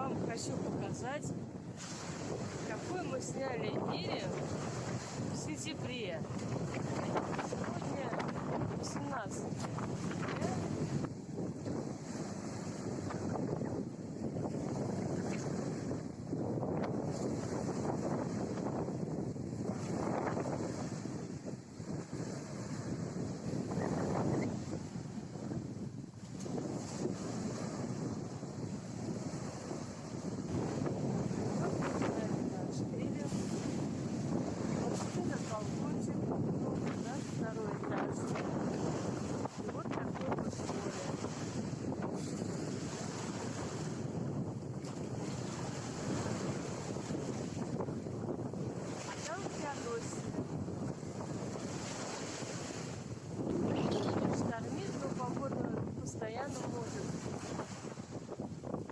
вам хочу показать, какой мы сняли фильм в сентябре. Сегодня 18 сентября. Балкончик, наш второй этаж. И вот такое вот море. А там Феодосия. Штормит, но погода постоянно может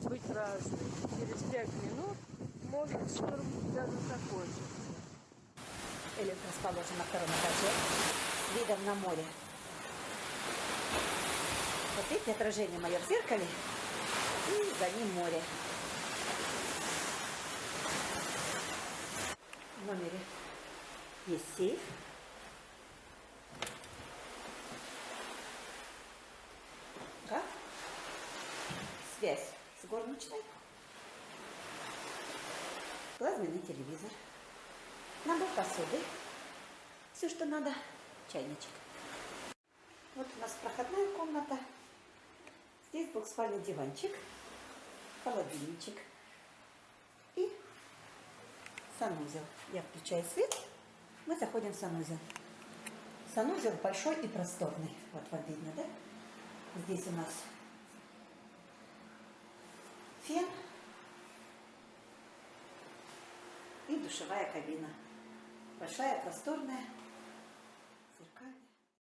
быть разной. Через 5 минут может шторм даже закончиться. Эллиот расположен на втором этаже с видом на море. Вот видите отражение мое в зеркале, и за ним море. В номере есть сейф. Так. Связь с горничной. Плазменный телевизор. Набор посуды. Все, что надо. Чайничек. Вот у нас проходная комната. Здесь двухспальный диванчик. Холодильничек. И санузел. Я включаю свет. Мы заходим в санузел. Санузел большой и просторный. Вот вам видно, да? Здесь у нас фен и душевая кабина. Большая, просторная.